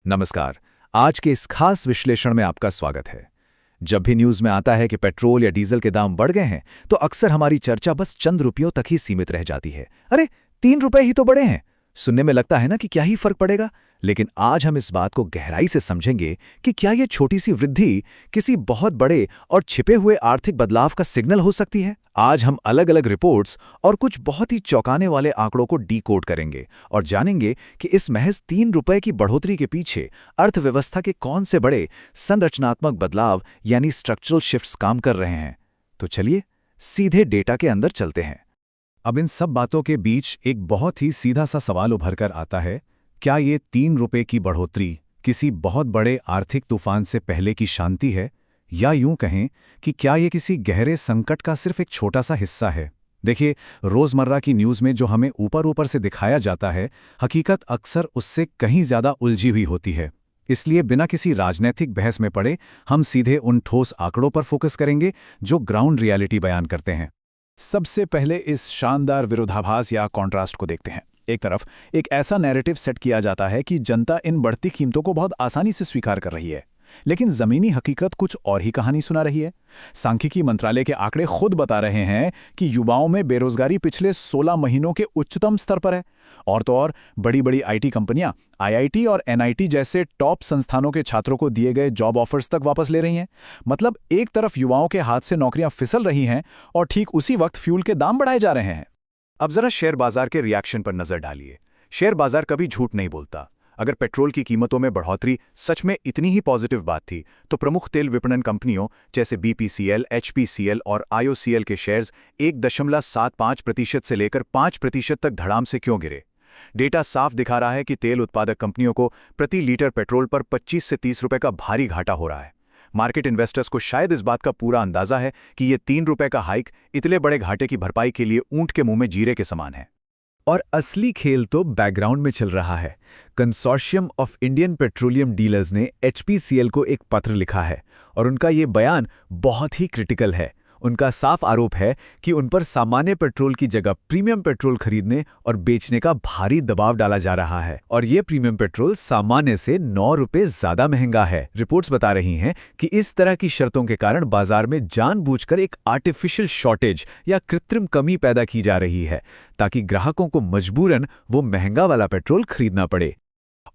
नमस्कार। आज के इस खास विश्लेषण में आपका स्वागत है। जब भी न्यूज़ में आता है कि पेट्रोल या डीजल के दाम बढ़ गए हैं, तो अक्सर हमारी चर्चा बस चंद रुपयों तक ही सीमित रह जाती है। अरे, 3 रुपए ही तो बढ़े हैं। सुनने में लगता है ना कि क्या ही फर्क पड़ेगा, लेकिन आज हम इस बात को गहराई से समझेंगे कि क्या ये छोटी सी वृद्धि किसी बहुत बड़े और छिपे हुए आर्थिक बदलाव का सिग्नल हो सकती है। आज हम अलग अलग रिपोर्ट्स और कुछ बहुत ही चौंकाने वाले आंकड़ों को डीकोड करेंगे और जानेंगे कि इस महज 3 रुपए की बढ़ोतरी के पीछे अर्थव्यवस्था के कौन से बड़े संरचनात्मक बदलाव यानी स्ट्रक्चरल शिफ्ट्स काम कर रहे हैं। तो चलिए सीधे डेटा के अंदर चलते हैं। अब इन सब बातों के बीच एक बहुत ही सीधा सा सवाल उभर कर आता है, क्या ये 3 रुपए की बढ़ोतरी किसी बहुत बड़े आर्थिक तूफान से पहले की शांति है, या यूं कहें कि क्या ये किसी गहरे संकट का सिर्फ एक छोटा सा हिस्सा है। देखिए, रोजमर्रा की न्यूज़ में जो हमें ऊपर ऊपर से दिखाया जाता है, हकीकत अक्सर उससे कहीं ज्यादा उलझी हुई होती है। इसलिए बिना किसी राजनैतिक बहस में पड़े हम सीधे उन ठोस आंकड़ों पर फोकस करेंगे जो ग्राउंड रियलिटी बयान करते हैं। सबसे पहले इस शानदार विरोधाभास या कॉन्ट्रास्ट को देखते हैं। एक तरफ एक ऐसा नैरेटिव सेट किया जाता है कि जनता इन बढ़ती कीमतों को बहुत आसानी से स्वीकार कर रही है, लेकिन जमीनी हकीकत कुछ और ही कहानी सुना रही है। सांख्यिकी मंत्रालय के आंकड़े खुद बता रहे हैं कि युवाओं में बेरोजगारी पिछले 16 महीनों के उच्चतम स्तर पर है। और तो और बड़ी बड़ी आईटी कंपनियां आईआईटी और एनआईटी जैसे टॉप संस्थानों के छात्रों को दिए गए जॉब ऑफर्स तक वापस ले रही हैं। मतलब एक तरफ युवाओं के हाथ से नौकरियां फिसल रही हैं और ठीक उसी वक्त फ्यूल के दाम बढ़ाए जा रहे हैं। अब जरा शेयर बाजार के रिएक्शन पर नजर डालिए। शेयर बाजार कभी झूठ नहीं बोलता। अगर पेट्रोल की कीमतों में बढ़ोतरी सच में इतनी ही पॉजिटिव बात थी, तो प्रमुख तेल विपणन कंपनियों जैसे बीपीसीएल, एचपीसीएल और आईओसीएल के शेयर्स 1.75% से लेकर 5% तक धड़ाम से क्यों गिरे। डेटा साफ दिखा रहा है कि तेल उत्पादक कंपनियों को प्रति लीटर पेट्रोल पर 25 से 30 रुपए का भारी घाटा हो रहा है। मार्केट इन्वेस्टर्स को शायद इस बात का पूरा अंदाजा है कि ये 3 रुपए का हाइक इतने बड़े घाटे की भरपाई के लिए ऊंट के मुंह में जीरे के समान है। और असली खेल तो बैकग्राउंड में चल रहा है। Consortium of Indian petroleum dealers ने एचपीसीएल को एक पत्र लिखा है और उनका ये बयान बहुत ही क्रिटिकल है। उनका साफ आरोप है कि उन पर सामान्य पेट्रोल की जगह प्रीमियम पेट्रोल खरीदने और बेचने का भारी दबाव डाला जा रहा है, और ये प्रीमियम पेट्रोल सामान्य से 9 रुपए ज्यादा महंगा है। रिपोर्ट्स बता रही हैं कि इस तरह की शर्तों के कारण बाजार में जानबूझकर एक आर्टिफिशियल शॉर्टेज या कृत्रिम कमी पैदा की जा रही है, ताकि ग्राहकों को मजबूरन वो महंगा वाला पेट्रोल खरीदना पड़े।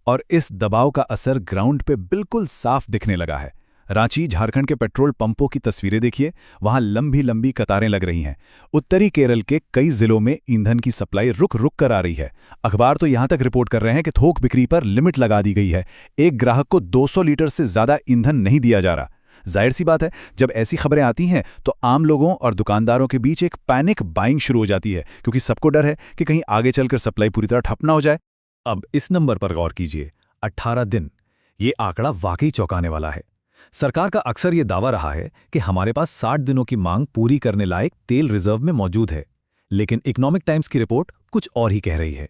और इस दबाव का असर ग्राउंड पे बिल्कुल साफ दिखने लगा है। रांची, झारखंड के पेट्रोल पंपों की तस्वीरें देखिए, वहां लंबी लंबी कतारें लग रही हैं। उत्तरी केरल के कई जिलों में ईंधन की सप्लाई रुक रुक कर आ रही है। अखबार तो यहां तक रिपोर्ट कर रहे हैं कि थोक बिक्री पर लिमिट लगा दी गई है। एक ग्राहक को 200 लीटर से ज्यादा ईंधन नहीं दिया जा रहा। जाहिर सी बात है, जब ऐसी खबरें आती हैं तो आम लोगों और दुकानदारों के बीच एक पैनिक बाइंग शुरू हो जाती है, क्योंकि सबको डर है कि कहीं आगे चलकर सप्लाई पूरी तरह ठप ना हो जाए। अब इस नंबर पर गौर कीजिए, 18 दिन। ये आंकड़ा वाकई चौंकाने वाला है। सरकार का अक्सर ये दावा रहा है कि हमारे पास 60 दिनों की मांग पूरी करने लायक तेल रिजर्व में मौजूद है, लेकिन इकोनॉमिक टाइम्स की रिपोर्ट कुछ और ही कह रही है।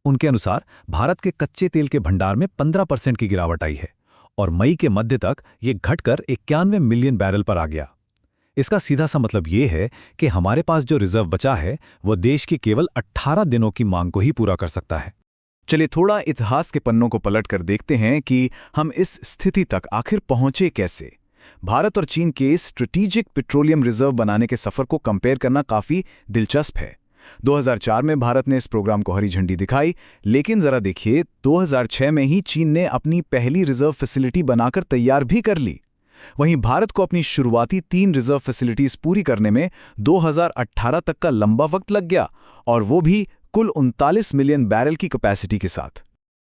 उनके अनुसार भारत के कच्चे तेल के भंडार में 15% की गिरावट आई है और मई के मध्य तक ये घटकर 91 मिलियन बैरल पर आ गया। इसका सीधा सा मतलब ये है कि हमारे पास जो रिजर्व बचा है वो देश की केवल 18 दिनों की मांग को ही पूरा कर सकता है। चलिए थोड़ा इतिहास के पन्नों को पलटकर देखते हैं कि हम इस स्थिति तक आखिर पहुंचे कैसे। भारत और चीन के स्ट्रेटेजिक पेट्रोलियम रिजर्व बनाने के सफर को कंपेयर करना काफी दिलचस्प है। 2004 में भारत ने इस प्रोग्राम को हरी झंडी दिखाई, लेकिन जरा देखिए 2006 में ही चीन ने अपनी पहली रिजर्व फैसिलिटी बनाकर तैयार भी कर ली। वहीं भारत को अपनी शुरुआती 3 रिजर्व फैसिलिटीज पूरी करने में 2018 तक का लंबा वक्त लग गया, और वो भी कुल 39 मिलियन बैरल की कैपेसिटी के साथ।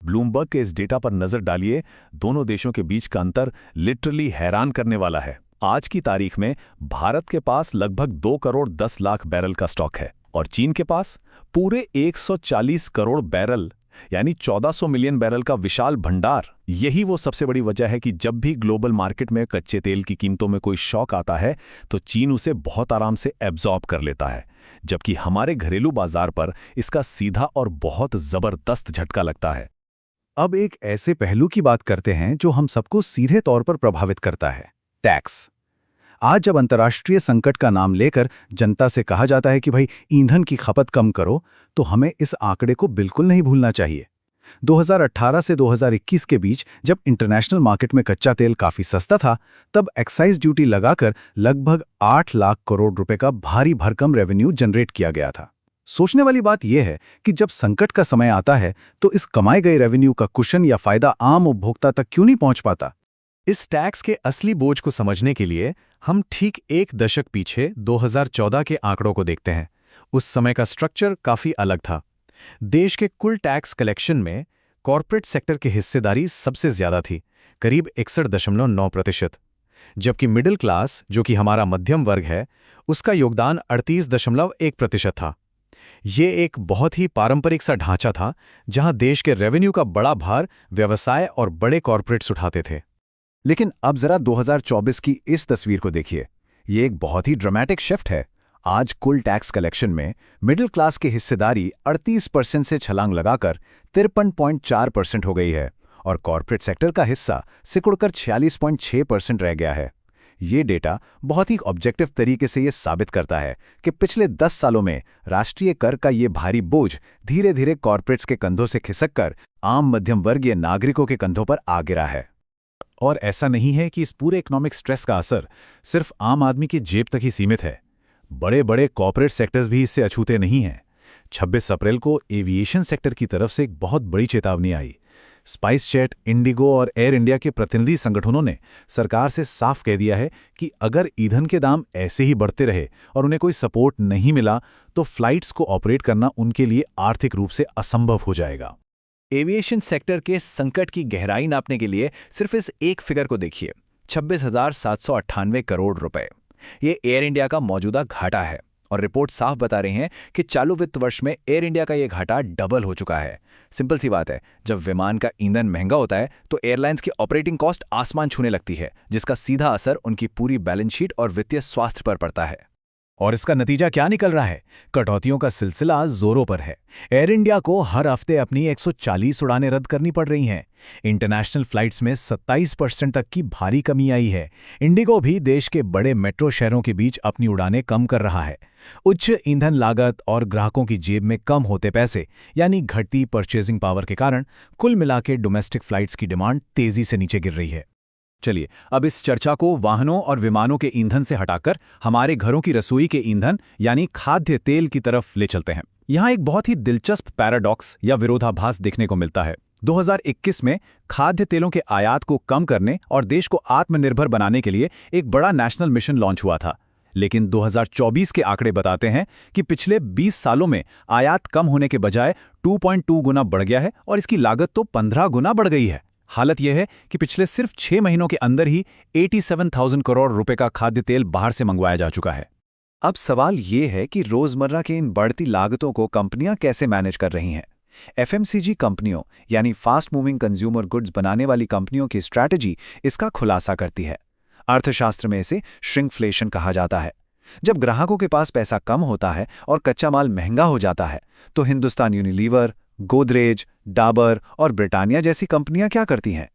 ब्लूमबर्ग के इस डेटा पर नजर डालिए। दोनों देशों के बीच का अंतर लिटरली हैरान करने वाला है। आज की तारीख में भारत के पास लगभग 2 करोड़ 10 लाख बैरल का स्टॉक है और चीन के पास पूरे 140 करोड़ बैरल यानी 1400 मिलियन बैरल का विशाल भंडार। यही वो सबसे बड़ी वजह है कि जब भी ग्लोबल मार्केट में कच्चे तेल की कीमतों में कोई शॉक आता है तो चीन उसे बहुत आराम से एब्जॉर्ब कर लेता है, जबकि हमारे घरेलू बाजार पर इसका सीधा और बहुत जबरदस्त झटका लगता है। अब एक ऐसे पहलू की बात करते हैं जो हम सबको सीधे तौर पर प्रभावित करता है, टैक्स। आज जब अंतर्राष्ट्रीय संकट का नाम लेकर जनता से कहा जाता है कि भाई ईंधन की खपत कम करो, तो हमें इस आंकड़े को बिल्कुल नहीं भूलना चाहिए। 2018 से 2021 के बीच जब इंटरनेशनल मार्केट में कच्चा तेल काफी सस्ता था, तब एक्साइज ड्यूटी लगाकर लगभग 8 लाख करोड़ रुपए का भारी भरकम रेवेन्यू जनरेट किया गया था। सोचने वाली बात यह है कि जब संकट का समय आता है तो इस कमाए गए रेवेन्यू का कुशन या फायदा आम उपभोक्ता तक क्यों नहीं पहुंच पाता? इस टैक्स के असली बोझ को समझने के लिए हम ठीक एक दशक पीछे 2014 के आंकड़ों को देखते हैं। उस समय का स्ट्रक्चर काफी अलग था। देश के कुल टैक्स कलेक्शन में कॉर्पोरेट सेक्टर की हिस्सेदारी सबसे ज्यादा थी, करीब 61.9%, जबकि मिडिल क्लास, जो कि हमारा मध्यम वर्ग है, उसका योगदान 38.1% था। ये एक बहुत ही पारंपरिक सा ढांचा था जहां देश के रेवेन्यू का बड़ा भार व्यवसाय और बड़े कॉर्पोरेट्स उठाते थे। लेकिन अब जरा 2024 की इस तस्वीर को देखिए। ये एक बहुत ही ड्रामेटिक शिफ्ट है। आज कुल टैक्स कलेक्शन में मिडिल क्लास की हिस्सेदारी 38% से छलांग लगाकर 53.4% हो गई है और कॉर्पोरेट सेक्टर का हिस्सा सिकुड़कर 46.6% रह गया है। ये डेटा बहुत ही ऑब्जेक्टिव तरीके से ये साबित करता है कि पिछले 10 सालों में राष्ट्रीय कर का ये भारी बोझ धीरे धीरे कॉर्पोरेट्स के कंधों से खिसककर आम मध्यम वर्गीय नागरिकों के कंधों पर आ गिरा है। और ऐसा नहीं है कि इस पूरे इकोनॉमिक स्ट्रेस का असर सिर्फ आम आदमी की जेब तक ही सीमित है। बड़े बड़े कॉर्पोरेट सेक्टर्स भी इससे अछूते नहीं हैं। 26 अप्रैल को एविएशन सेक्टर की तरफ से एक बहुत बड़ी चेतावनी आई। स्पाइसजेट, इंडिगो और एयर इंडिया के प्रतिनिधि संगठनों ने सरकार से साफ कह दिया है कि अगर ईंधन के दाम ऐसे ही बढ़ते रहे और उन्हें कोई सपोर्ट नहीं मिला तो फ्लाइट्स को ऑपरेट करना उनके लिए आर्थिक रूप से असंभव हो जाएगा। एविएशन सेक्टर के संकट की गहराई नापने के लिए सिर्फ इस एक फिगर को देखिए, 26,798 करोड़ रुपए। ये एयर इंडिया का मौजूदा घाटा है और रिपोर्ट साफ बता रहे हैं कि चालू वित्त वर्ष में एयर इंडिया का ये घाटा डबल हो चुका है। सिंपल सी बात है, जब विमान का ईंधन महंगा होता है तो एयरलाइंस की ऑपरेटिंग कॉस्ट आसमान छूने लगती है, जिसका सीधा असर उनकी पूरी बैलेंस शीट और वित्तीय स्वास्थ्य पर पड़ता है। और इसका नतीजा क्या निकल रहा है? कटौतियों का सिलसिला जोरों पर है। एयर इंडिया को हर हफ्ते अपनी 140 उड़ानें रद्द करनी पड़ रही हैं। इंटरनेशनल फ्लाइट्स में 27% तक की भारी कमी आई है। इंडिगो भी देश के बड़े मेट्रो शहरों के बीच अपनी उड़ानें कम कर रहा है। उच्च ईंधन लागत और ग्राहकों की जेब में कम होते पैसे, यानी घटती परचेजिंग पावर के कारण कुल मिलाकर डोमेस्टिक फ्लाइट्स की डिमांड तेजी से नीचे गिर रही है। चलिए अब इस चर्चा को वाहनों और विमानों के ईंधन से हटाकर हमारे घरों की रसोई के ईंधन यानी खाद्य तेल की तरफ ले चलते हैं। यहाँ एक बहुत ही दिलचस्प पैराडॉक्स या विरोधाभास देखने को मिलता है। 2021 में खाद्य तेलों के आयात को कम करने और देश को आत्मनिर्भर बनाने के लिए एक बड़ा नेशनल मिशन लॉन्च हुआ था, लेकिन 2024 के आंकड़े बताते हैं कि पिछले 20 सालों में आयात कम होने के बजाय 2.2 गुना बढ़ गया है और इसकी लागत तो 15 गुना बढ़ गई है। हालत यह है कि पिछले सिर्फ 6 महीनों के अंदर ही 87,000 करोड़ रुपए का खाद्य तेल बाहर से मंगवाया जा चुका है। अब सवाल ये है कि रोजमर्रा के इन बढ़ती लागतों को कंपनियां कैसे मैनेज कर रही हैं। एफएमसीजी कंपनियों यानी फास्ट मूविंग कंज्यूमर गुड्स बनाने वाली कंपनियों की स्ट्रैटेजी इसका खुलासा करती है। अर्थशास्त्र में इसे श्रिंकफ्लेशन कहा जाता है। जब ग्राहकों के पास पैसा कम होता है और कच्चा माल महंगा हो जाता है तो हिंदुस्तान यूनिलीवर, गोदरेज, डाबर और ब्रिटानिया जैसी कंपनियां क्या करती हैं?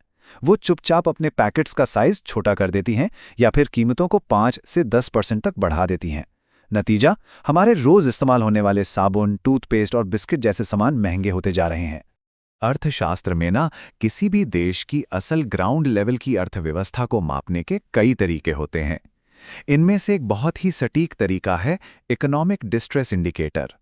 वो चुपचाप अपने पैकेट्स का साइज छोटा कर देती हैं या फिर कीमतों को 5 से 10% तक बढ़ा देती हैं। नतीजा, हमारे रोज इस्तेमाल होने वाले साबुन, टूथपेस्ट और बिस्किट जैसे सामान महंगे होते जा रहे हैं। अर्थशास्त्र में ना किसी भी देश की असल ग्राउंड लेवल की अर्थव्यवस्था को मापने के कई तरीके होते हैं। इनमें से एक बहुत ही सटीक तरीका है इकोनॉमिक डिस्ट्रेस इंडिकेटर।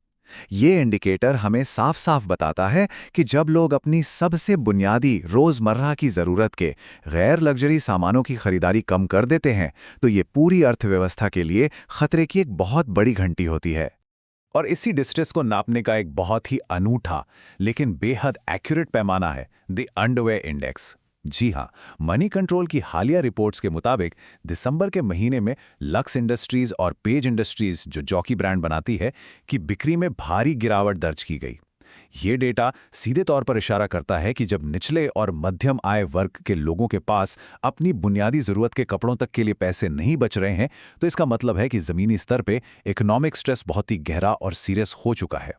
ये इंडिकेटर हमें साफ साफ बताता है कि जब लोग अपनी सबसे बुनियादी रोजमर्रा की जरूरत के गैर लग्जरी सामानों की खरीदारी कम कर देते हैं तो ये पूरी अर्थव्यवस्था के लिए खतरे की एक बहुत बड़ी घंटी होती है। और इसी डिस्ट्रेस को नापने का एक बहुत ही अनूठा लेकिन बेहद एक्यूरेट पैमाना है द अंडरवेयर इंडेक्स। जी हाँ, मनी कंट्रोल की हालिया रिपोर्ट्स के मुताबिक दिसंबर के महीने में लक्स इंडस्ट्रीज और पेज इंडस्ट्रीज, जो जॉकी ब्रांड बनाती है, की बिक्री में भारी गिरावट दर्ज की गई। ये डेटा सीधे तौर पर इशारा करता है कि जब निचले और मध्यम आय वर्ग के लोगों के पास अपनी बुनियादी जरूरत के कपड़ों तक के लिए पैसे नहीं बच रहे हैं तो इसका मतलब है कि जमीनी स्तर पे इकोनॉमिक स्ट्रेस बहुत ही गहरा और सीरियस हो चुका है।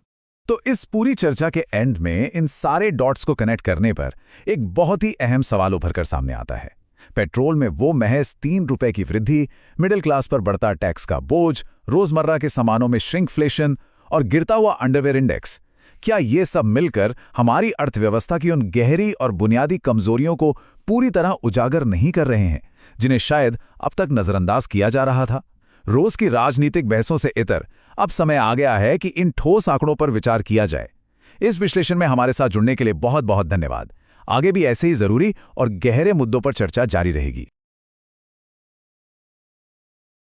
तो इस पूरी चर्चा के एंड में इन सारे डॉट्स को कनेक्ट करने पर एक बहुत ही अहम सवाल उभर कर सामने आता है। पेट्रोल में वो महज 3 रुपए की वृद्धि, मिडिल क्लास पर बढ़ता टैक्स का बोझ, रोजमर्रा के सामानों में श्रिंकफ्लेशन और गिरता हुआ अंडरवेयर इंडेक्स, क्या ये सब मिलकर हमारी अर्थव्यवस्था की उन गहरी और बुनियादी कमजोरियों को पूरी तरह उजागर नहीं कर रहे हैं, जिन्हें शायद अब तक नजरअंदाज किया जा रहा था? रोज की राजनीतिक बहसों से इतर अब समय आ गया है कि इन ठोस आंकड़ों पर विचार किया जाए। इस विश्लेषण में हमारे साथ जुड़ने के लिए बहुत बहुत धन्यवाद। आगे भी ऐसे ही जरूरी और गहरे मुद्दों पर चर्चा जारी रहेगी।